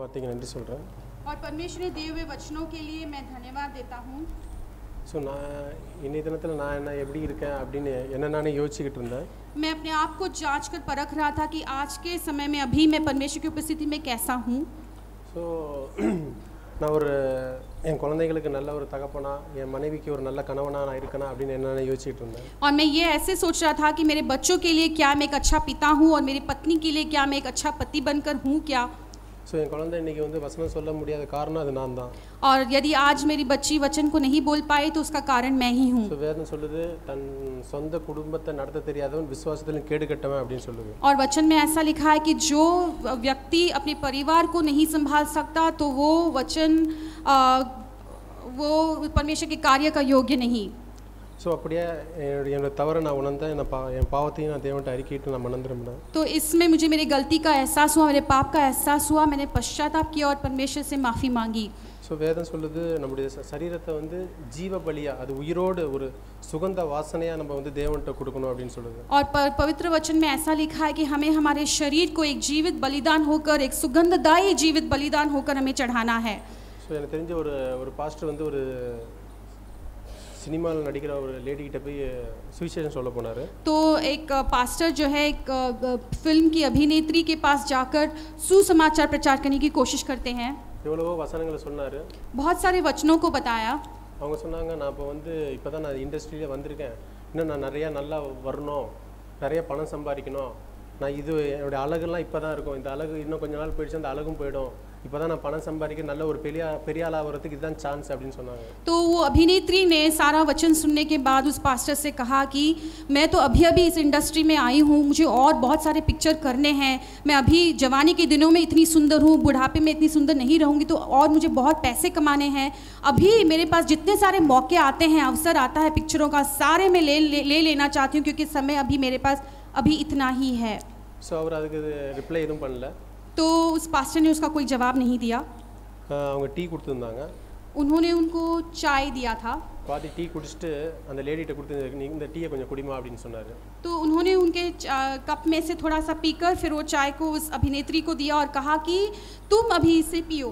வார்த்தைக்கு நன்றி சொல்கிறேன். और परमेश्वर ने दिए हुए वचनों के लिए मैं धन्यवाद देता हूँ. ஸோ நான் இன்னைய தினத்தில் நான் என்ன எப்படி இருக்கேன் அப்படின்னு என்ன நானே யோசிச்சுக்கிட்டு இருந்தேன். मैं अपने आप को जांच कर परख रहा था कि आज के समय में अभी मैं परमेश्वर की उपस्थिति में कैसा हूँ. ஸோ நான் ஒரு என் குழந்தைகளுக்கு நல்ல ஒரு தகப்பனா, என் மனைவிக்கு ஒரு நல்ல கணவனா நான் இருக்கேனா அப்படின்னு என்ன யோசிச்சுட்டு இருந்தேன். और मैं ये ऐसे सोच रहा था कि मेरे बच्चों के लिए क्या मैं एक अच्छा पिता हूँ और मेरी पत्नी के लिए क्या मैं एक अच्छा पति बनकर हूँ क्या. ஸோ என் குழந்தை இன்னைக்கு வந்து வசனம் சொல்ல முடியாத காரணம் அது நான் தான். और यदि आज मेरी बच्ची वचन को नहीं बोल पाई तो उसका कारण मैं ही हूँ. ஸோ வேதம் சொல்லுது தன் சொந்த குடும்பத்தை நடத்த தெரியாதவன் விசுவாசத்திலும் கேடு கட்டவன் அப்படின்னு சொல்லுது. और वचन में ऐसा लिखा है कि जो व्यक्ति अपने परिवार को नहीं संभाल सकता तो वो वचन वो परमेश्वर के कार्य का योग्य नहीं. ஸோ அப்படியே என்னோட தவறை நான் உணர்ந்தேன், என் பாவத்தையும் நான் தேவன்ட்ட அறிக்கையிட்டு நான் மனந்திருந்தேன். तो इसमें मुझे मेरी गलती का एहसास हुआ, मेरे पाप का एहसास हुआ, मैंने पश्चाताप किया और परमेश्वर से माफ़ी मांगी. ஸோ வேதம் சொல்லுது நம்முடைய சரீரத்தை வந்து ஜீவ பலியா, அது உயிரோடு ஒரு சுகந்த வாசனையா நம்ம வந்து தேவன்ட்ட கொடுக்கணும் அப்படின்னு சொல்லுது. और पवित्र वचन में ऐसा लिखा है कि हमें हमारे शरीर को एक जीवित बलिदान होकर, एक सुगंधदायी जीवित बलिदान होकर हमें चढ़ाना है. ஸோ எனக்கு தெரிஞ்ச ஒரு பாஸ்டர் வந்து ஒரு सिनेमाल नடிக்கிற ஒரு லேடி கிட்ட போய் சுவிசேஷம் சொல்ல போனாரு. तो एक पास्टर जो है एक फिल्म की अभिनेत्री के पास जाकर सुसमाचार प्रचार करने की कोशिश करते हैं. எவ்வளவோ வசனங்களை சொன்னாரு. बहुत सारे वचनों को बताया. அவங்க சொன்னாங்க நான் இப்போ வந்து இப்போதான் நான் இண்டஸ்ட்ரியில வந்திருக்கேன், இன்னும் நான் நிறைய நல்லா வரணும், நிறைய பணம் சம்பாதிக்கணும், நான் இது என்னுடைய அழகுலாம் இப்போ தான் இருக்கும், இந்த அழகு இன்னும் கொஞ்ச நாள் போயிடுச்சு அந்த அழகும் போயிடும், இப்போ தான் நான் பணம் சம்பாதிக்க நல்ல ஒரு பெரிய ஆளாக வரதுக்கு இதுதான் சான்ஸ் அப்படின்னு சொன்னாங்க. तो वो अभिनेत्री ने सारा वचन सुनने के बाद उस पास्टर से कहा कि मैं तो अभी इस इंडस्ट्री में आई हूँ, मुझे और बहुत सारे पिक्चर करने हैं, मैं अभी जवानी के दिनों में इतनी सुंदर हूँ, बुढ़ापे में इतनी सुंदर नहीं रहूँगी, तो और मुझे बहुत पैसे कमाने हैं, अभी मेरे पास जितने सारे मौके आते हैं, अवसर आता है पिक्चरों का, सारे मैं ले लेना चाहती हूँ क्योंकि समय अभी मेरे पास अभी इतना ही है. ஸோ அவர் அதுக்கு ரிப்ளை எதுவும் பண்ணல. तो उस पास्टर ने उसका कोई जवाब नहीं दिया. அவங்க டீ கொடுத்துருந்தாங்க. उन्होंने उनको चाय दिया था. பாதி டீ குடிச்சிட்டு அந்த லேடிட்ட கொடுத்து நீ இந்த டீயை கொஞ்சம் குடிமா அப்படின்னு சொன்னாரு. तो उन्होंने उनके कप में से थोड़ा सा पीकर फिर वो चाय को उस अभिनेत्री को दिया और कहा कि तुम अभी इसे पियो.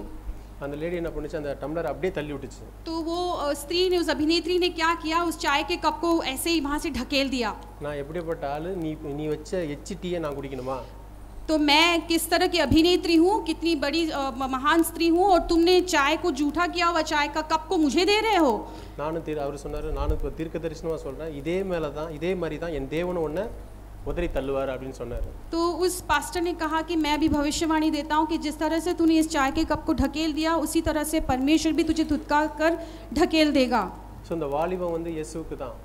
அந்த லேடி என்ன பண்ணுச்சு, அந்த டம்ளர் அப்படியே தள்ளி விட்டுச்சு. तो वो स्त्री ने, उस अभिनेत्री ने क्या किया, उस चाय के कप को ऐसे ही वहाँ से ढकेल दिया. நான் எப்படிப்பட்ட ஆளு, நீ வச்ச எச்சி டீயை நான் குடிக்கணுமா? तो मैं किस तरह की अभिनेत्री हूँ, कितनी बड़ी महान स्त्री हूँ और तुमने चाय को जूठा किया हुआ चाय का कप को मुझे दे रहे हो. நானும் அவர் சொன்னாரு, நானும் இப்போ தீர்க்க தரிசனமாக சொல்கிறேன், இதே மாதிரி தான் என் தேவனை ஒன்று உதறி தள்ளுவார் அப்படின்னு சொன்னார். तो उस पास्टर ने कहा कि मैं भी भविष्यवाणी देता हूँ कि जिस तरह से तूने इस चाय के कप को ढकेल दिया उसी तरह से परमेश्वर भी तुझे धुतकार कर ढकेल देगा. ஸோ இந்த வாலிபம் வந்து இயேசுவுக்கு தான்.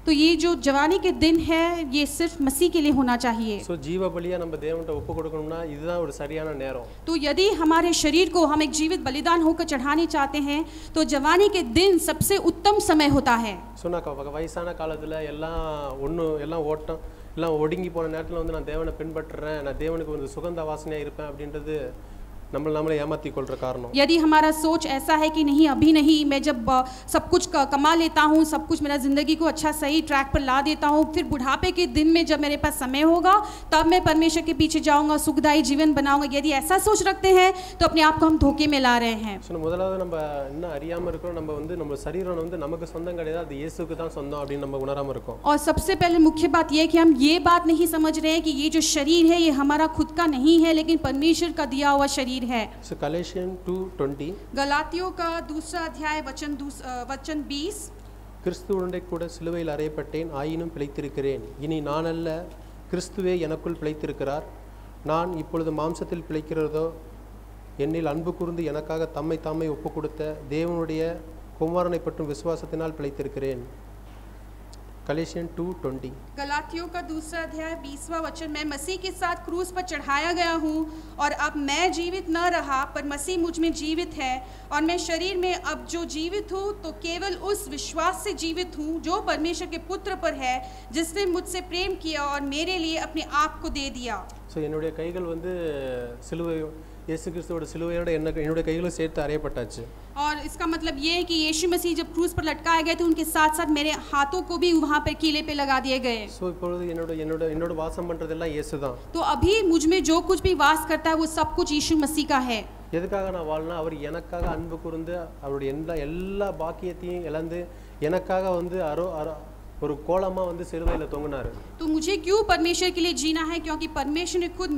तो ये जो जवानी के दिन है ये सिर्फ मसीह के लिए होना चाहिए. ஸோ ஜீவ பலியா நம்ம தேவன்ட்ட ஒப்பு கொடுக்கணும்னா இதுதான் ஒரு சரியான நேரம். तो यदि हमारे शरीर को हम एक जीवित बलिदान होकर चढ़ाने चाहते हैं तो जवानी के दिन सबसे उत्तम समय होता है. ஸோ நான் வயசான காலத்தில் எல்லாம் ஓட்டம் எல்லாம் ஒடுங்கி போன நேரத்தில் வந்து நான் தேவனை பின்பற்றுறேன், நான் தேவனுக்கு வந்து சுகந்த வாசனையாக இருப்பேன் அப்படின்றது நம்மளை ஏமாத்தி கொள்ற காரணம். यदि हमारा सोच ऐसा है कि नहीं अभी नहीं, मैं जब सब कुछ कमा लेता हूँ, सब कुछ मेरा ज़िंदगी को अच्छा सही ट्रैक पर ला देता हूँ, फिर बुढ़ापे के दिन में जब मेरे पास समय होगा तब मैं परमेश्वर के पीछे जाऊँगा, सुखदायी जीवन बनाऊँगा, यदि ऐसा सोच रखते हैं तो अपने आप को हम धोखे में ला रहे हैं. முதலாவது நம்ம இன்னும் அறியாமல் இருக்கிறோம், நம்ம வந்து நம்ம சரீரம் வந்து நமக்கு சொந்தம் கிடையாது, அது இயேசுவுக்கு தான் சொந்தம் அப்படின்னு நம்ம உணராமல் இருக்கோம். और सबसे पहले मुख्य बात यह है कि हम ये बात नहीं समझ रहे हैं कि ये जो शरीर है ये हमारा खुद का नहीं है लेकिन परमेश्वर का दिया हुआ शरीर है. So Galatians 2:20 गलातियों का दूसरा अध्याय वचन 20 கிறிஸ்துவுடனே கூட சிலுவையில் அறையப்பட்டேன், ஆயினும் பிழைத்திருக்கிறேன், இனி நான் அல்ல கிறிஸ்துவே எனக்குள் பிழைத்திருக்கிறார், நான் இப்பொழுது மாம்சத்தில் பிழைக்கிறதோ என்னில் அன்பு கூர்ந்து எனக்காக தம்மை தாமே ஒப்பு கொடுத்த தேவனுடைய குமாரனை பற்றும் விசுவாசத்தினால் பிழைத்திருக்கிறேன். गलातियों 2:20 गलातियों का दूसरा अध्याय 20वां वचन, मैं मसीह के साथ क्रूस पर चढ़ाया गया हूँ और अब मैं जीवित न रहा पर मसीह मुझ में जीवित है, और मैं शरीर में अब जो जीवित हूँ तो केवल उस विश्वास से जीवित हूँ जो परमेश्वर के पुत्र पर है जिसने मुझसे प्रेम किया और मेरे लिए अपने आप को दे दिया. ஸோ என்னுடைய கைகள் வந்து சிலுவை இயேசு கிறிஸ்துவோட சிலுவையோட என்னுடைய கைகளும் சேர்த்து அறையப்பட்டாச்சு. और इसका मतलब ये है कि यीशु मसीह जब क्रूस पर लटकाए गए थे उनके साथ साथ मेरे हाथों को भी वहाँ पर कीले पे लगा दिए गए. ஸோ இப்பொழுது என்னோட வாசம் பண்றதெல்லாம் இயேசு தான். तो अभी मुझ में जो कुछ भी वास करता है वो सब कुछ यीशु मसीह का है. எதுக்காக நான் வாழ்னா அவர் எனக்காக அன்பு கூர்ந்து அவருடைய எல்லா பாக்கியத்தையும் இழந்து எனக்காக வந்து ஒரு கோலமா வந்து சிலுவையில தொங்கினாரு. तो मुझे क्यों परमेश्वर के लिए जीना है? क्योंकि परमेश्वर ने खुद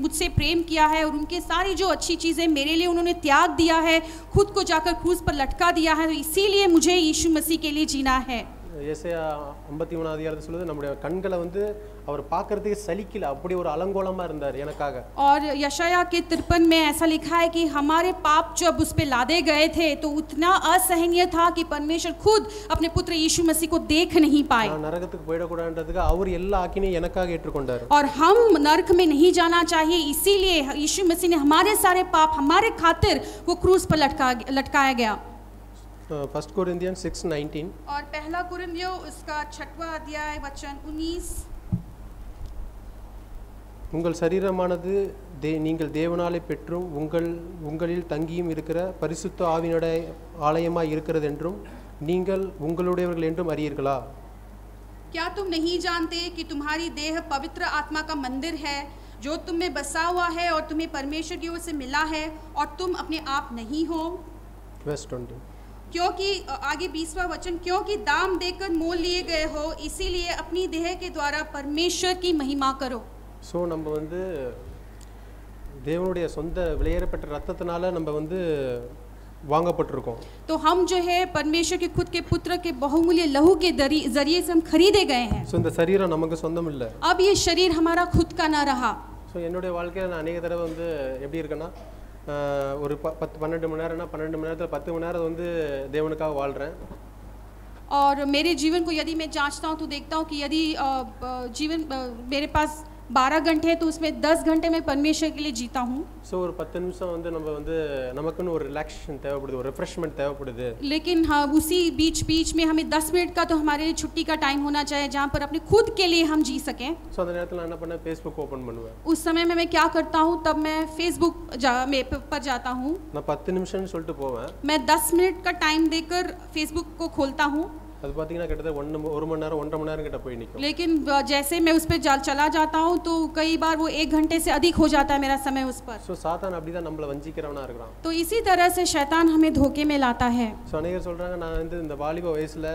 मुझसे प्रेम किया है और उनके सारी जो अच्छी चीज़ें मेरे लिए उन्होंने त्याग दिया है, खुद को जाकर क्रूस पर लटका दिया है, इसीलिए मुझे यीशु मसीह के लिए जीना है। ஏசாயா 53 அதிகாரத்தில் சொல்லுது நம்முடைய கண்களை வந்து அவர் பார்க்கறதுக்கு சலிக்கல, அப்படி ஒரு அலங்கோலமா இருந்தார் எனக்காக. और यशाया के 53 में ऐसा लिखा है कि हमारे पाप जब उस पे लादे गए थे तो उतना असहनीय था कि परमेश्वर खुद अपने पुत्र यीशु मसीह को देख नहीं पाए। நான் நரகத்துக்கு போய்டக்கூடாதுன்றதுக்கு அவர் எல்லா ஆக்கினையும் எனக்காக ஏற்றுக்கொண்டார். और हम नरक में नहीं जाना चाहिए, इसीलिए यीशु मसीह ने हमारे सारे पाप हमारे खातिर वो क्रूस पर लटकाया गया। 1 Corinthians 6:19 और पहला कुरिन्थियों उसका 6वां अध्याय वचन 19, உங்கள் சரீரமானது நீங்கள் தேவனாலே பெற்றும் உங்களில் தங்கியும் இருக்கிற பரிசுத்த ஆவியினுடைய ஆலயமாய் இருக்கிறது என்றும் நீங்கள் உங்களுடையவர்கள் என்றும் அறியீர்களா? क्या तुम नहीं जानते कि तुम्हारी देह पवित्र आत्मा का मंदिर है जो तुम में बसा हुआ है और तुम्हें परमेश्वर की ओर से मिला है और तुम अपने आप नहीं हो? Verse 20 क्योंकि आगे 20वां वचन, क्योंकि दाम देकर मोल लिए गए हो, इसीलिए अपनी देह के द्वारा परमेश्वर की महिमा करो। सो நம்ம வந்து தேவனுடைய சொந்த விலையேறப்பட்ட ரத்தத்தினால நம்ம வந்து வாங்கப்பட்டிருக்கோம். तो हम जो है परमेश्वर के खुद के पुत्र के बहुमूल्य लहू के जरिए से हम खरीदे गए हैं। சோ இந்த சரீரம் நமக்கு சொந்தம் இல்ல. अब ये शरीर हमारा खुद का ना रहा। சோ என்னுடைய வாழ்க்கையில நான் अनेक தடவை வந்து எப்படி இருக்கேன்னா ஒரு 10-12 மணி நேரம்னா 12 மணி நேரத்துல 10 மணி நேரம் வந்து தேவனுக்காக வாழ்றேன். और मेरे जीवन को यदि मैं जांचता हूँ तो देखता हूँ कि यदि जीवन मेरे पास 12 घंटे है तो उसमें 10 घंटे मैं परमेश्वर के लिए जीता हूँ। सो ஒரு 10 நிமிஷம் வந்து நம்ம வந்து நமக்குன்னு ஒரு ரிலாக்ஸேஷன் தேவைப்படுது, ஒரு ரிஃப்ரெஷ்மென்ட் தேவைப்படுது. लेकिन हाँ उसी बीच में हमें 10 मिनट का तो हमारे लिए छुट्टी का टाइम होना चाहिए जहाँ पर अपने खुद के लिए हम जी सकें। सो அந்த நேரத்துல நான் என்ன பண்ணேன், Facebook ஓபன் பண்ணுவேன். उस समय में मैं क्या करता हूँ, तब मैं Facebook पर जाता हूँ। நான் 10 நிமிஷம்னு சொல்லிட்டு போவேன். मैं 10 मिनट का टाइम देकर Facebook को खोलता हूँ। அது பாத்தீங்கன்னா கிட்டத்தட்ட 1 மணி நேரம் 1.5 மணி நேரம் கிட்ட போய் நிக்கும். लेकिन जैसे मैं उस पे चला जाता हूँ तो कई बार वो 1 घंटे से अधिक हो जाता है मेरा समय उस पर। सो சாத்தான் அப்படிதான் நம்மள வஞ்சிக்கிறவனா இருக்கான். तो इसी तरह से शैतान हमें धोखे में लाता है। சோ அநேகர் சொல்றாங்க நான் வந்து இந்த வாலிப வயசுல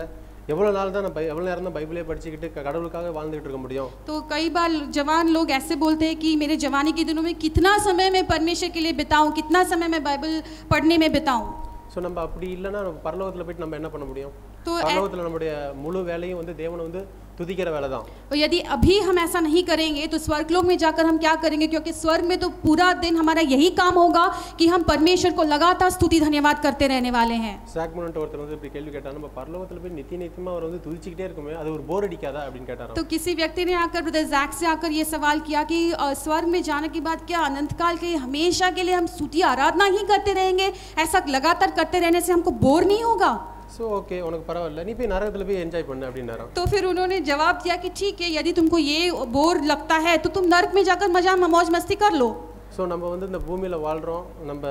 எவ்வளவு நாள் தான் எவ்வளவு நேரம் தான் பைபிளே படிச்சிட்டு கடவுளுக்காக வாழ்ந்துட்டு இருக்க முடியும். तो कई बार जवान लोग ऐसे बोलते हैं कि मेरे जवानी के दिनों में कितना समय मैं परमेश्वर के लिए बिताऊं, कितना समय मैं बाइबल पढ़ने में बिताऊं। சோ நம்ம அப்படி இல்லனா பரலோகத்துல போய் நம்ம என்ன பண்ண முடியும்? तो பரலோகத்துல நம்மளுடைய முழு வேலையும் வந்து தேவனை வந்து துதிக்கிற வேலை தான். और यदि अभी हम ऐसा नहीं करेंगे तो स्वर्गलोक में जाकर हम क्या करेंगे? क्योंकि स्वर्ग में तो पूरा दिन हमारा यही काम होगा कि हम परमेश्वर को लगातार स्तुति धन्यवाद करते रहने वाले हैं। சாக்மனன்ட் ஒருத்தர் வந்து இப்படி கேள்வி கேட்டா, நம்ம பரலோகத்துல போய் நித்தியமா அவர் வந்து துதிச்சிட்டே இருக்குமே அது ஒரு போர் அடிக்காதா அப்படினு கேட்டாராம். तो किसी व्यक्ति ने आकर ब्रदर जैक से आकर ये सवाल किया कि स्वर्ग में जाने के बाद क्या अनंत काल के हमेशा के लिए हम स्तुति आराधना ही करते रहेंगे? ऐसा लगातार करते रहने से हमको बोर नहीं होगा? सो ओके उनके परवाइल्ला नहीं போய் நரகத்துல போய் என்ஜாய் பண்ணு அப்படினாராம். तो फिर उन्होंने जवाब दिया कि ठीक है, यदि तुमको ये बोर लगता है तो तुम नरक में जाकर मौज मस्ती कर लो। सो நம்ம வந்து இந்த பூமியில வாழ்றோம், நம்ம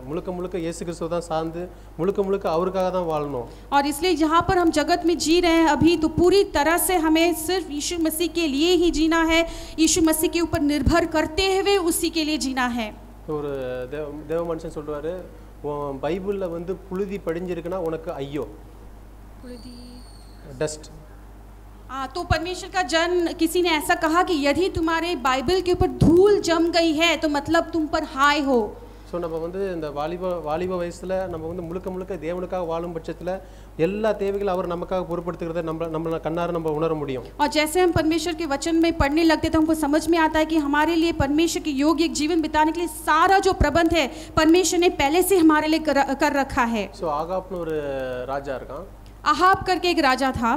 முழுக்க இயேசு கிறிஸ்துவ தான் சார்ந்து முழுக்க அவருக்காக தான் வாழணும். और इसलिए जहाँ पर हम जगत में जी रहे हैं अभी तो पूरी तरह से हमें सिर्फ यीशु मसीह के लिए ही जीना है, यीशु मसीह के ऊपर निर्भर करते हुए उसी के लिए जीना है। ஒரு தேவ மனுஷன் சொல்றாரு, பைபிள்ல வந்து புழுதி படிஞ்சிருக்குனா உனக்கு ஐயோ, पुழுதி डस्ट। तो परमेश्वर का जन किसी ने ऐसा कहा कि यदि तुम्हारे बाइबल के ऊपर धूल जम गई है तो मतलब तुम पर हाय हो। ஸோ நம்ம வந்து இந்த வாலிப வயசில் நம்ம வந்து முழுக்க தேவனுக்காக வாழும் பட்சத்தில் எல்லா தேவைகளும் அவர் நமக்காக பொறுப்படுத்துகிறத நம்ம கண்ணார நம்ம உணர முடியும். और जैसे हम परमेश्वर के वचन में पढ़ने लगते तो हमको समझ में आता है कि हमारे लिए परमेश्वर के योग्य एक जीवन बिताने के लिए सारा जो प्रबंध है परमेश्वर ने पहले से हमारे लिए कर रखा है। ஸோ ஆகாப்னு ஒரு ராஜா இருக்கான். आहाब करके एक राजा था।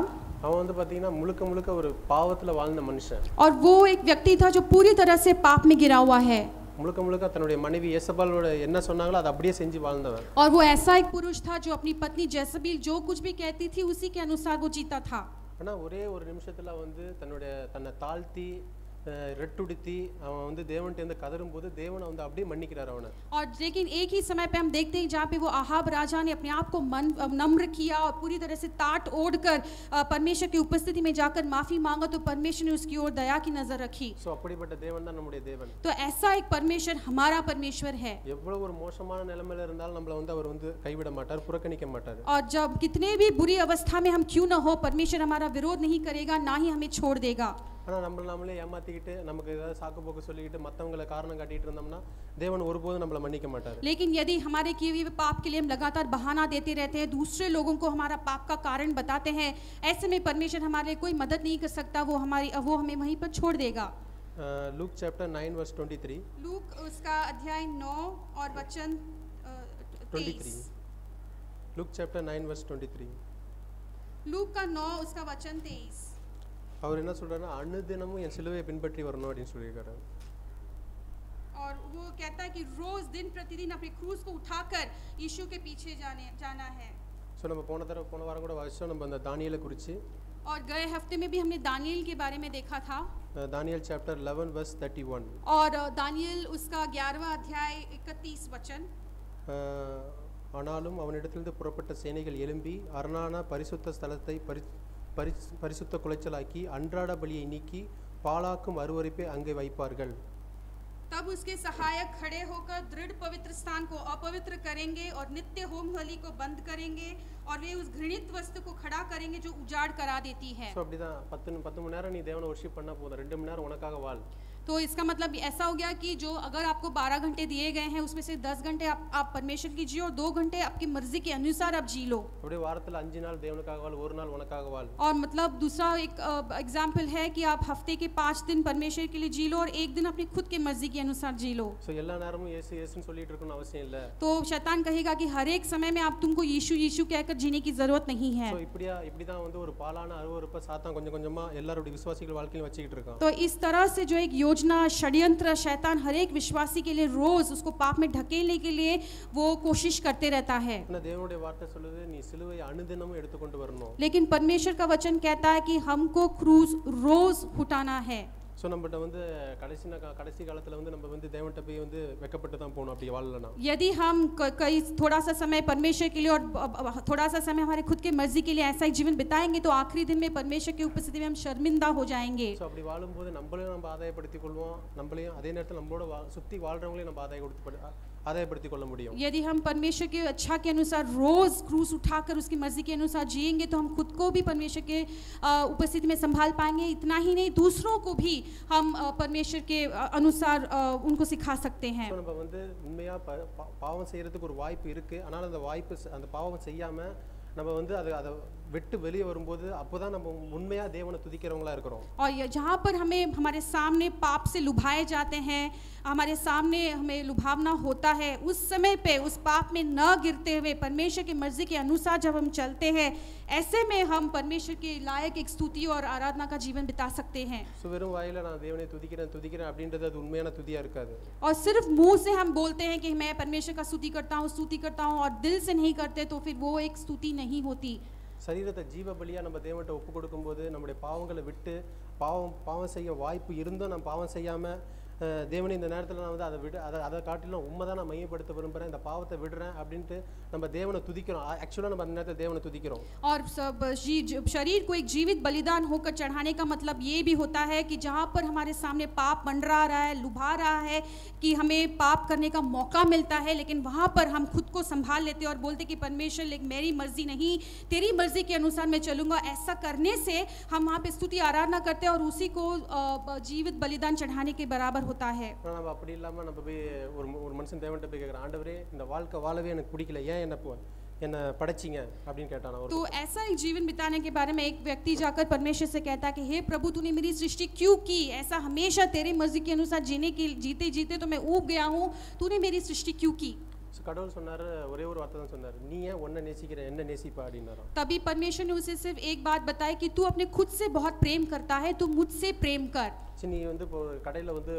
அவன் வந்து பாத்தீங்கன்னா முழுக்க ஒரு பாவத்துல வாழ்ந்த மனுஷன். और वो एक व्यक्ति था जो पूरी तरह से पाप में गिरा हुआ है। முழுக்க தன்னுடைய மனைவி யேசபாலோட என்ன சொன்னாங்களோ அதை அப்படியே செஞ்சு வாழ்ந்தவன். और वो ऐसा एक पुरुष था जो अपनी पत्नी जेसबील जो कुछ भी कहती थी उसी के अनुसार वो जीता था। ஆனா ஒரே ஒரு நிமிஷத்துல வந்து தன்னை தாழ்த்தி ரெட்டுடுத்தி அவன் வந்து தேவன்கிட்ட கதறும்போது தேவன் வந்து அப்படியே மன்னிக்கிறார் அவனை. और लेकिन एक ही समय पे हम देखते हैं जहाँ पे वो आहाब राजा ने अपने आप को नम्र किया और पूरी तरह से टाट ओढ़कर परमेश्वर की उपस्थिति में जाकर माफी मांगा, तो परमेश्वर ने उसकी ओर दया की नजर रखी। சோ அப்படிப்பட்ட தேவன் தான் நம்முடைய தேவன். तो ऐसा एक परमेश्वर हमारा परमेश्वर है। எவ்வளவு ஒரு மோசமான நிலைமையில இருந்தாலும் நம்மள வந்து அவர் வந்து கைவிட மாட்டார், புறக்கணிக்க மாட்டார். और जब कितने भी बुरी अवस्था में हम क्यों न हो, परमेश्वर हमारा विरोध नहीं करेगा, ना ही हमें छोड़ देगा। ஆனா நம்மளே ஏமாத்திக்கிட்டு நமக்கு ஏதாவது சாக்கு போக்கு சொல்லிக்கிட்டு மத்தவங்களை காரணம் காட்டிட்டு இருந்தோம்னா தேவன் ஒருபோதும் நம்மள மன்னிக்க மாட்டார். लेकिन यदि हमारे किए हुए पाप के लिए हम लगातार बहाना देते रहते हैं, दूसरे लोगों को हमारा पाप का कारण बताते हैं, ऐसे में परमेश्वर हमारे लिए कोई मदद नहीं कर सकता, वो हमें वहीं पर छोड़ देगा। लूक चैप्टर 9 वर्स 23, लूक उसका अध्याय 9 और वचन 23, लूक चैप्टर 9 वर्स 23, लूक का 9 उसका वचन 23। அவர் என்ன சொல்றாருன்னா அனுதினமும் என் சிலுவையை பின்பற்றி வரணும் அப்படின்னு சொல்லியிருக்காரு. और वो कहता है कि रोज दिन प्रतिदिन अपने क्रूस को उठाकर यीशु के पीछे जाना है। सो நம்ம போன வாரம் கூட வாசிச்சோம் நம்ம அந்த தானியேலை குறித்து। और गए हफ्ते में भी हमने दानियेल के बारे में देखा था। दानियेल चैप्टर 11 वर्स 31, और दानियेल उसका 11वां अध्याय 31 वचन। ஆனாலும் அவனிடத்திலிருந்து புறப்பட்ட சேனைகள் எழும்பி அரணான பரிசுத்த ஸ்தலத்தை பரிசுத்த குலைச்சலாக்கி அன்றாட பலியை நீக்கி பாழாக்கும் அருவருப்பை அங்கே வைப்பார்கள்। तब उसके सहायक खड़े होकर दृढ़ पवित्र स्थान को अपवित्र करेंगे और नित्य होम बलि को बंद करेंगे और वे उस घृणित वस्तु को खड़ा करेंगे जो उजाड़ करा देती है। सो அப்படிதான் 10 மணி நேரம் நீ தேவனை வர்ஷிப் பண்ணா போதும், 2 மணி நேரம் உனக்காக வாழ்। तो इसका मतलब ऐसा हो गया कि जो अगर आपको 12 घंटे दिए गए हैं उसमें से 10 घंटे आप परमेश्वर की जियो और 2 घंटे आपकी मर्जी के अनुसार आप जी लो। அப்படியே வாரத்துல 5 நாள் தேவனுக்காக வாழ், ஒரு நாள் உனக்காக வாழ்। और मतलब दूसरा एक एग्जांपल है कि आप हफ्ते के 5 दिन परमेश्वर के लिए जी लो और एक दिन अपनी खुद की मर्जी के अनुसार जी लो। सो எல்லா நேரமும் இயேசு இயேசுன்னு சொல்லிட்டு இருக்கணும் அவசியம் இல்ல। तो शैतान कहेगा कि हर एक समय में आप तुमको यीशु यीशु कहकर जीने की जरूरत नहीं है। सो இப்படிதான் வந்து ஒரு பாலான அருவருப்பை சாத்தான் கொஞ்சம் கொஞ்சமா எல்லாரோட விசுவாசிகள் வாழ்க்கையில வச்சிட்டு இருக்கான்। तो इस तरह से जो एक योजना षड्यंत्र शैतान हर एक विश्वासी के लिए रोज उसको पाप में ढकेलने के लिए वो कोशिश करते रहता है। தேவனுடைய வார்த்தை சொல்லுது நீ சிலுவையை அனுதினமும் எடுத்துக்கொண்டு வரணும்। लेकिन परमेश्वर का वचन कहता है कि हमको क्रूस रोज उठाना है। सो நம்மட்ட வந்து கடைசி காலத்துல வந்து நம்ம வந்து தேவன்ட்ட போய் வந்து வெக்கப்பட்டு தான் போணும் அப்படி வாழலனா। यदि हम कई थोड़ा सा समय परमेश्वर के लिए और थोड़ा सा समय हमारे खुद के मर्जी के लिए ऐसा ही जीवन बिताएंगे तो आखिरी दिन में परमेश्वर की उपस्थिति में हम शर्मिंदा हो जाएंगे। सो அப்படி வாழும்போது நம்மளையும் நம்ம ஆதாயப்படுத்திக் கொள்வோம், நம்மளையும் அதே நேரத்துல நம்மளோட சுத்தி வாழ்றவங்களையும் நம்ம आदायப்படுத்திக் கொள்ள முடியும்। यदि हम परमेश्वर के इच्छा के अनुसार रोज क्रूस उठाकर उसकी मर्जी के अनुसार जिएंगे तो हम खुद को भी परमेश्वर के उपस्थिति में संभाल पाएंगे। इतना ही नहीं दूसरों को भी हम परमेश्वर के अनुसार उनको सिखा सकते हैं। நம்ம வந்து உண்மையா பாவம் செய்யறதுக்கு ஒரு வாய்ப்பு இருக்கு, ஆனால் அந்த பாவம் செய்யாம நம்ம வந்து அதை விட்டு வெளியே வரும்போது அப்போதான் நம்ம உண்மையா தேவனை துதிக்கிறவங்களா இருக்கிறோம்। और जहाँ पर हमें हमारे सामने पाप से लुभाए जाते हैं, हमारे सामने हमें लुभावना होता है, उस समय पे उस पाप में न गिरते हुए परमेश्वर की मर्जी के अनुसार जब हम चलते हैं, ऐसे में हम परमेश्वर के लायक एक स्तुति और आराधना का जीवन बिता सकते हैं। सो வெறும் வாயில நான் தேவனை துதிக்கிறேன் அப்படின்றது அது உண்மையான துதியா இருக்காது। और सिर्फ मुंह से हम बोलते हैं कि मैं परमेश्वर का स्तुति करता हूँ और दिल से नहीं करते तो फिर वो एक स्तुति नहीं होती। சரீரத்தை ஜீவ பலியா நம்ம தேவன்ட்ட ஒப்பு கொடுக்கும்போது நம்முடைய பாவங்களை விட்டு பாவம் செய்ய வாய்ப்பு இருந்தும் நம்ம பாவம் செய்யாம தேவனே இந்த நேரத்தில் நான் வந்து அதை காட்டிலும் உண்மைதான் நான் மையப்படுத்த விரும்புகிறேன், இந்த பாவத்தை விடுறேன் அப்படின்ட்டு நம்ம தேவனை துதிக்கிறோம்। एक्चुअली நம்ம அந்த நேரத்தில் தேவனை துதிக்கிறோம்। और शरीर को एक जीवित बलिदान होकर चढ़ाने का मतलब ये भी होता है कि जहाँ पर हमारे सामने पाप मंडरा रहा है, लुभा रहा है कि हमें पाप करने का मौका मिलता है, लेकिन वहाँ पर हम खुद को संभाल लेते और बोलते कि परमेश्वर लेकिन मेरी मर्जी नहीं, तेरी मर्जी के अनुसार मैं चलूँगा। ऐसा करने से हम वहाँ पे स्तुति आराधना करते हैं और उसी को जीवित बलिदान चढ़ाने के बराबर होता है। நம்ம அப்படி இல்லாம நம்ம போய் ஒரு மனுஷன் தேவன்ட்ட போய் கேக்குறான், ஆண்டவரே இந்த வாழ்க்கை வாழவே எனக்கு பிடிக்கல, ஏன் என்ன படைச்சீங்க அப்படின்னு கேட்டானா। तो ऐसा एक जीवन बिताने के बारे में एक व्यक्ति जाकर परमेश्वर से कहता है कि हे प्रभु तूने मेरी सृष्टि क्यों की, ऐसा हमेशा तेरी मर्जी के अनुसार जीते तो मैं ऊब गया हूँ, तूने मेरी सृष्टि क्यों की। கடவுள் சொன்னாரு, ஒரே ஒரு வார்த்தை தான் சொன்னாரு, நீ ஏன் உன்னை நேசிக்கிற என்ன நேசிப்பா அப்படின்னாராம்। तभी परमेश्वर ने उसे सिर्फ एक बात बताई कि तू अपने खुद से बहुत प्रेम करता है, तू मुझसे प्रेम कर। நீ வந்து இப்போ கடையில வந்து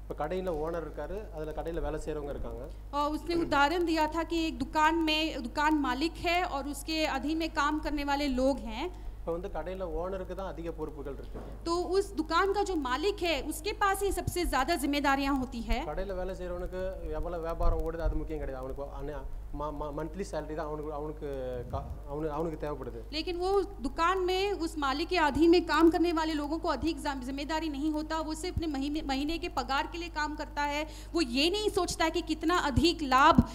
இப்போ கடையில் ஓனர் இருக்காரு, அதில் கடையில் வேலை செய்கிறவங்க இருக்காங்க। और उसने उदाहरण दिया था कि एक दुकान मालिक है और उसके अधीन में काम करने वाले लोग हैं। இப்போ வந்து கடையில் ஓனருக்கு தான் அதிக பொறுப்புகள் இருக்கு. तो उस दुकान का जो मालिक है उसके पास ही सबसे ज़्यादा जिम्मेदारियां होती है। கடையில் வேலை செய்கிறவனுக்கு எவ்வளோ வியாபாரம் ஓடுது அது முக்கியம் கிடையாது. அவனுக்கு மந்த்லி சேலரி தான் அவனுக்கு தேவைப்படுது. लेकिन वो दुकान में उस मालिक के अधीन में काम करने वाले लोगों को अधिक जिम्मेदारी नहीं होता। वो सिर्फ अपने महीने के पगार के लिए काम करता है। वो ये नहीं सोचता है कि कितना अधिक लाभ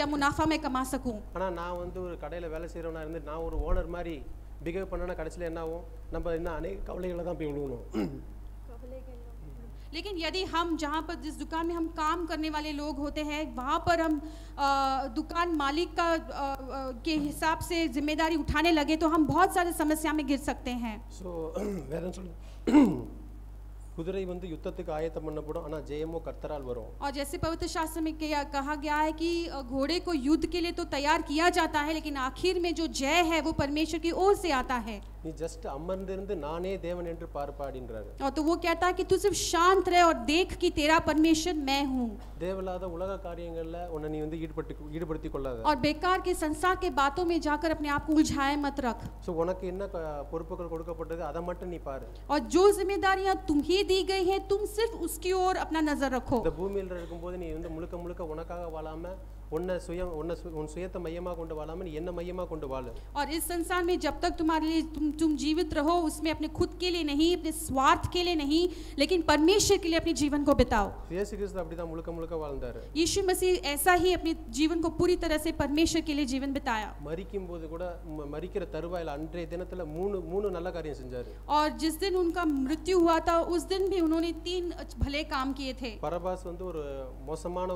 या मुनाफा मैं कमा सकूं। ஆனால் நான் வந்து ஒரு கடையில் வேலை செய்கிறவனா இருந்து நான் ஒரு ஓனர் மாதிரி பிஹேவ் பண்ணனா கடைசியில் என்ன ஆகும், நம்ம இன்னும் அநேக கவலைகளை தான் போய் விழுவணும். लेकिन यदि हम जहाँ पर जिस दुकान में हम काम करने वाले लोग होते हैं वहाँ पर हम दुकान मालिक का के हिसाब से जिम्मेदारी उठाने लगे तो हम बहुत सारे समस्या में गिर सकते हैं। ஸோ வேற சொல்லு, குதிரை வந்து யுத்தத்துக்கு ஆயத்தம் பண்ணப்படும், ஆனால் ஜெயமோ கர்த்தரால் வரும். और जैसे पवित्र शास्त्र में कहा गया है कि घोड़े को युद्ध के लिए तो तैयार किया जाता है लेकिन आखिर में जो जय है वो परमेश्वर की ओर से आता है। நீ ஜஸ்ட் அமர்ந்திருந்து நானே தேவன் என்று பார்ப்பாடின்றாரு. और तो वो कहता है कि तू सिर्फ शांत रहे और देख कि तेरा परमेश्वर मैं हूँ। தேவலாத உலக காரியங்கள்ல உன்னை நீ வந்து ஈடுபடுத்திக் கொள்ளாத. और बेकार के संसार के बातों में जाकर अपने आप को उलझाए मत रख। ஸோ உனக்கு என்ன பொறுப்புகள் கொடுக்கப்பட்டது அதை மட்டும் நீ பாரு. और जो जिम्मेदारियां तुम्हें दी गई है तुम सिर्फ उसकी ओर अपना नजर रखो। இந்த பூமியில் இருக்கும்போது நீ வந்து முழுக்க முழுக்க உனக்காக வாழாம उन सुयத்தை மையமாக கொண்டு வாழாம நீ என்ன மையமாக கொண்டு வாழு. और इस संसार में जब तक तुम्हारे लिए तुम जीवित रहो उसमें अपने खुद के लिए नहीं, अपने स्वार्थ के लिए नहीं, लेकिन परमेश्वर के लिए अपने जीवन को बिताओ। இயேசு கிறிஸ்து அப்படிதான் முழுக்க முழுக்க வாழ்ந்தாரு. यीशु मसीह ऐसा ही अपने जीवन को पूरी तरह से परमेश्वर के लिए जीवन बिताया। மரிக்கும் போது கூட மரிக்கிற தருவாயில அன்றைய தினத்துல மூணு நல்ல காரியம் செஞ்சாரு. और जिस दिन उनका मृत्यु हुआ था उस दिन भी उन्होंने 3 भले काम किए थे। பரபாஸ் வந்து ஒரு மோசமான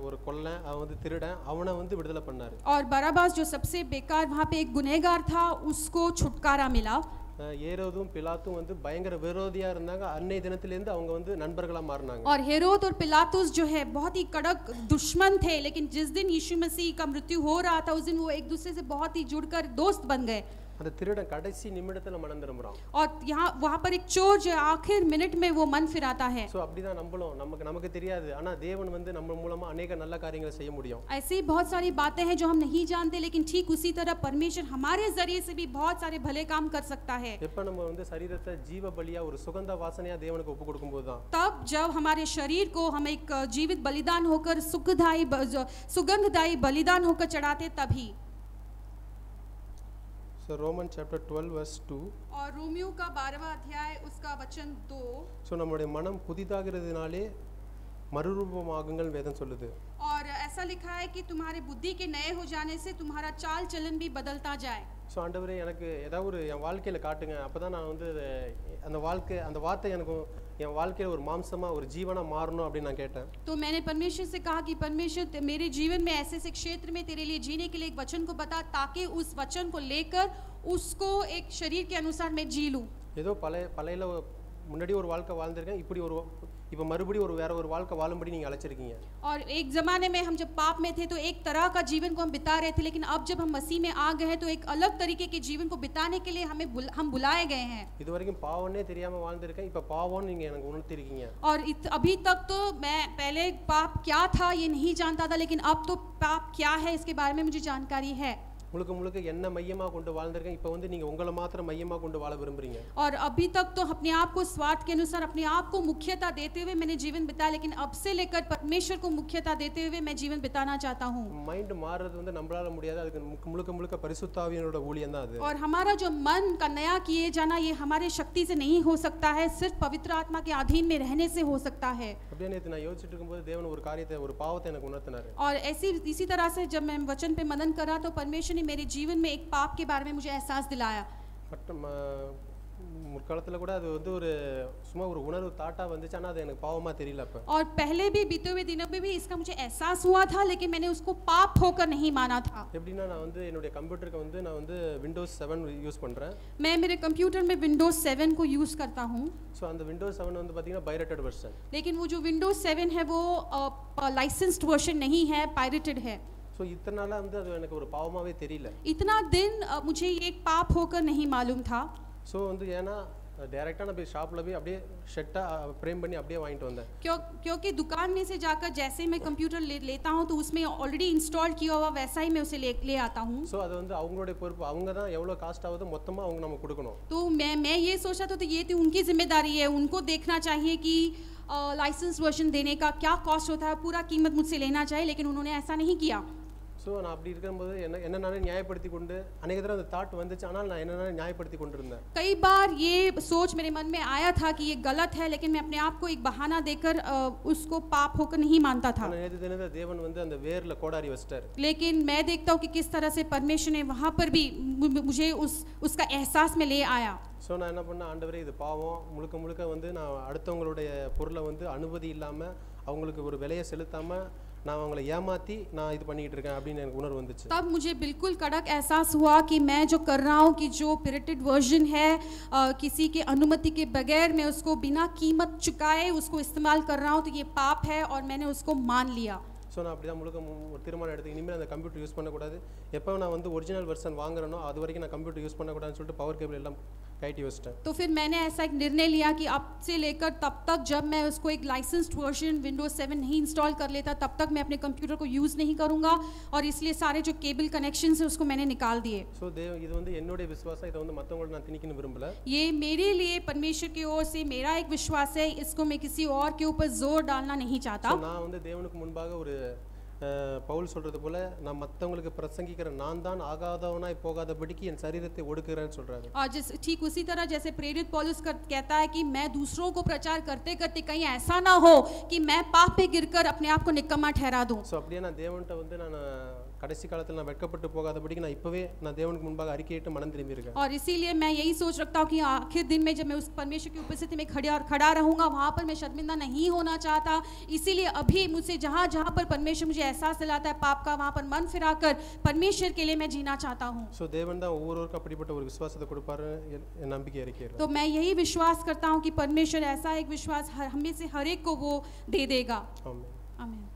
ஒரு கொல்லன், அவன் வந்து அவனை வந்து விடுதலை பண்ணாரு. और बराबास जो सबसे बेकार वहाँ पे एक गुनहगार था उसको छुटकारा मिला। ஏரோதும் பிலாத்தும் வந்து பயங்கர விரோதியா இருந்தாங்க. அன்னைய தினத்திலிருந்து அவங்க வந்து நண்பர்களா மாறினாங்க. और हेरोद और पिलातुस जो है बहुत ही कड़क दुश्मन थे, लेकिन जिस दिन यीशु मसीह का मृत्यु हो रहा था उस दिन वो एक दूसरे से बहुत ही जुड़कर दोस्त बन गए। அந்த திருடன் கடைசி நிமிடத்துல மனம் திரும்புறான். और यहाँ वहाँ पर एक चोर जो आखिर मिनट में वो मन फिराता है। சோ அப்படிதான் நம்மளும் நமக்கு தெரியாது, ஆனா தேவன் வந்து நம்ம மூலமா अनेक நல்ல காரியங்களை செய்ய முடியும். ऐसी बहुत सारी बातें हैं जो हम नहीं जानते, लेकिन ठीक उसी तरह परमेश्वर हमारे जरिए से भी बहुत सारे भले काम कर सकता है। எப்ப நம்ம வந்து சரீரத்தை ஜீவ பலியா ஒரு சுகந்த வாசனையா தேவனுக்கு ஒப்பு கொடுக்கும்போது தான், तब जब हमारे शरीर को हम एक जीवित बलिदान होकर सुगंधदायी बलिदान होकर चढ़ाते तभी। So Roman chapter 12 verse 2. और रोमियो का 12वां अध्याय उसका वचन 2। So நம்முடைய மனம் புதிதாகிறதுனாலே மறுரூபமாகுங்கள் வேதம் சொல்லுது. और ऐसा लिखा है कि तुम्हारे बुद्धि के नए हो जाने से तुम्हारा चाल चलन भी बदलता जाए। ஸோ ஆண்டவரே எனக்கு ஏதாவது ஒரு என் வாழ்க்கையில் காட்டுங்க, அப்போ தான் நான் வந்து அந்த வார்த்தை எனக்கு என் வாழ்க்கையில் ஒரு மாம்சமாக ஒரு ஜீவனாக மாறணும் அப்படின்னு நான் கேட்டேன். तो मैंने परमेश्वर से कहा कि परमेश्वर मेरे जीवन में ऐसे ऐसे क्षेत्र में तेरे लिए जीने के लिए एक वचन को बता, ताकि उस वचन को लेकर उसको एक शरीर के अनुसार मैं जी लूँ। ஏதோ பழையில முன்னாடி ஒரு வாழ்க்கை வாழ்ந்திருக்கேன், இப்போ மறுபடியும் வேற ஒரு வாழ்க்கை வாழும்படி நீங்க அழைச்சிருக்கீங்க. और एक जमाने में हम जब पाप में थे तो एक तरह का जीवन को हम बिता रहे थे, लेकिन अब जब हम मसीह में आ गए हैं तो एक अलग तरीके के जीवन को बिताने के लिए हम बुलाए गए हैं। இதுவரைக்கும் பாவம்னே தெரியாம வாழ்ந்திருக்கேன், இப்போ பாவம்னு நீங்க எனக்கு உணர்த்திருக்கீங்க. और अभी तक तो मैं पहले पाप क्या था ये नहीं जानता था, लेकिन अब तो पाप क्या है इसके बारे में मुझे जानकारी है। முழுக்க முழுக்க என்ன மையமா கொண்டு வாழ்ந்திருக்கேன், இப்போ வந்து நீங்க உங்களை மாத்திரம் மையமா கொண்டு வாழ விரும்புறீங்க. और अभी तक तो अपने आप को स्वार्थ के अनुसार अपने आप को मुख्यता देते हुए मैंने जीवन बिताया, लेकिन अब से लेकर परमेश्वर को मुख्यता देते हुए मैं जीवन बिताना चाहता हूँ। மைண்ட் மாறுறது வந்து நம்மளால முடியாது, அதுக்கு முழுக்க முழுக்க பரிசுத்த ஆவியானவரோட ஊழியம் தான் அது. और हमारा जो मन का नया किए जाना ये हमारे शक्ति से नहीं हो सकता है, सिर्फ पवित्र आत्मा के अधीन में रहने से हो सकता है। அப்படியே நேத்து நான் யோசிச்சுட்டு இருக்கும்போது தேவன் ஒரு காரியத்தை ஒரு பாவத்தை எனக்கு உணர்த்தினாரு. और इसी तरह से जब मैं वचन पे मनन करा तो परमेश्वर ने मेरे जीवन में एक पाप के बारे में मुझे एहसास दिलाया। முற்காலத்துல கூட அது வந்து ஒரு சும்மா ஒரு உணர்வு தாட்டா வந்துச்சு, ஆனா அது எனக்கு பாவமா தெரியல அப்ப. और पहले भी बीते हुए दिनों में भी इसका मुझे एहसास हुआ था, लेकिन मैंने उसको पाप होकर नहीं माना था। எப்படின்னா நான் வந்து என்னோட கம்ப்யூட்டருக்கு வந்து நான் வந்து Windows 7 யூஸ் பண்றேன். मैं मेरे कंप्यूटर में Windows 7 को यूज करता हूँ। सो அந்த Windows 7 வந்து பாத்தீங்கன்னா pirated version. लेकिन वो जो Windows 7 है वो लाइसेंस्ड वर्जन नहीं है, पायरेटेड है। सो इतना नाला வந்து அது எனக்கு ஒரு பாவமாவே தெரியல. इतना दिन मुझे एक पाप होकर नहीं मालूम था। सो வந்து ஏனா டைரெக்டாக நான் போய் ஷாப்பில் போய் அப்படியே ஷெட்டாக ஃப்ரேம் பண்ணி அப்படியே வாங்கிட்டு வந்தேன். क्योंकि दुकान में से जाकर जैसे मैं कंप्यूटर लेता हूँ तो उसमें ऑलरेडी इंस्टॉल किया हुआ वैसा ही मैं उसे ले आता हूँ. ஸோ அது வந்து அவங்களுடைய பொறுப்பு, அவங்க தான் எவ்வளோ காஸ்ட் ஆகுதோ மொத்தமாக அவங்க நம்ம கொடுக்கணும். तो मैं ये सोचा था तो ये थी उनकी जिम्मेदारी है, उनको देखना चाहिए कि लाइसेंस वर्जन देने का क्या कॉस्ट होता है, पूरा कीमत मुझसे लेना चाहिए, लेकिन उन्होंने ऐसा नहीं किया. ஸோ நான் அப்படி இருக்கும்போது என்ன நானே நியாயப்படுத்தி கொண்டு அநேக தடவை அந்த தாட் வந்துச்சு, ஆனால் நான் என்ன நானே நியாயப்படுத்தி கொண்டு இருந்தேன். कई बार ये सोच मेरे मन में आया था कि ये गलत है, लेकिन मैं अपने आप को एक बहाना देकर उसको पाप होकर नहीं मानता था. ஆனால் நேற்று தினத்தை தேவன் வந்து அந்த வேரில் கோடாரி வச்சிட்டார். लेकिन मैं देखता हूँ कि किस तरह से परमेश्वर ने वहाँ पर भी मुझे उसका एहसास में ले आया. ஸோ நான் என்ன பண்ணேன், ஆண்டவரே இது பாவம், முழுக்க முழுக்க வந்து நான் அடுத்தவங்களுடைய பொருளை வந்து அனுமதி இல்லாமல் அவங்களுக்கு ஒரு விலையை செலுத்தாமல் நான் அவங்களை ஏமாற்றி நான் இது பண்ணிக்கிட்டு இருக்கேன் அப்படின்னு எனக்கு உணர்வு வந்துச்சு. तब मुझे बिल्कुल कड़क एहसास हुआ कि मैं जो कर रहा हूँ कि जो पिरेटेड वर्जन है किसी के अनुमति के बगैर मैं उसको बिना कीमत चुकाए उसको इस्तेमाल कर रहा हूँ, तो ये पाप है और मैंने उसको मान लिया. ஸோ நான் அப்படி தான் முழுக்க ஒரு தீர்மானம் எடுத்து இனிமேல் அந்த கம்ப்யூட்டர் யூஸ் பண்ணக்கூடாது, எப்போ நான் வந்து ஒரிஜினல் வெர்ஷன் வாங்குறேனோ அது வரைக்கும் நான் கம்ப்யூட்டர் யூஸ் பண்ணக்கூடாதுன்னு சொல்லிட்டு பவர் கேபிள் எல்லாம் கழட்டி வச்சிட்டேன். तो फिर मैंने ऐसा एक निर्णय लिया कि अब से लेकर तब तक जब मैं उसको एक लाइसेंस्ड वर्जन विंडोज 7 नहीं इंस्टॉल कर लेता तब तक मैं अपने कंप्यूटर को यूज़ नहीं करूँगा, और इसलिए सारे जो केबल कनेक्शन है उसको मैंने निकाल दिए. ஸோ இது வந்து என்னுடைய விசுவாசம், இதை வந்து மற்றவங்களுக்கு நான் திணிக்கணும் விரும்பல. ये मेरे लिए परमेश्वर की ओर से मेरा एक विश्वास है, इसको मैं किसी और के ऊपर जोर डालना नहीं चाहता. நான் வந்து தேவனுக்கு முன்பாக ஒரு பவுல் சொல்றது போல நான் மற்றவங்களுக்கு பிரசங்கிக்கிற நான் தான் ஆகாதவனாய் போகாதபடிக்கு என் சரீரத்தை ஒடுக்குறேன்னு சொல்றாரு. और ठीक उसी तरह जैसे प्रेरित पौलुस कहता है कि मैं दूसरों को प्रचार करते करते कहीं ऐसा ना हो कि मैं पाप पे गिरकर अपने आप को निकम्मा ठहरा दूं. ஸோ அப்படியே நான் தேவன்கிட்ட வந்து நான் கடைசி காலத்தில் நான் வெட்கப்பட்டு போகாதபடிக்கு நான் இப்பவே நான் தேவனுக்கு முன்பாக அறிக்கையிட்டு மனம் திரும்பி இருக்கேன். और इसीलिए मैं यही सोच रखता हूँ कि आखिर दिन में जब मैं उस परमेश्वर की उपस्थिति में खड़ा रहूंगा वहाँ पर मैं शर्मिंदा नहीं होना चाहता. इसीलिए अभी मुझसे जहाँ जहाँ पर परमेश्वर मुझे एहसास दिलाता है पाप का, वहाँ पर मन फिराकर परमेश्वर के लिए मैं जीना चाहता हूँ. ஸோ தேவன் தான் ஒவ்வொருவருக்கும் அப்படிப்பட்ட ஒரு விசுவாசத்தை கொடுப்பாரு என் நம்பிக்கை அறிக்கை. तो मैं यही विश्वास करता हूँ कि परमेश्वर ऐसा एक विश्वास हमें से हर एक को वो दे देगा. आमीन. आमीन.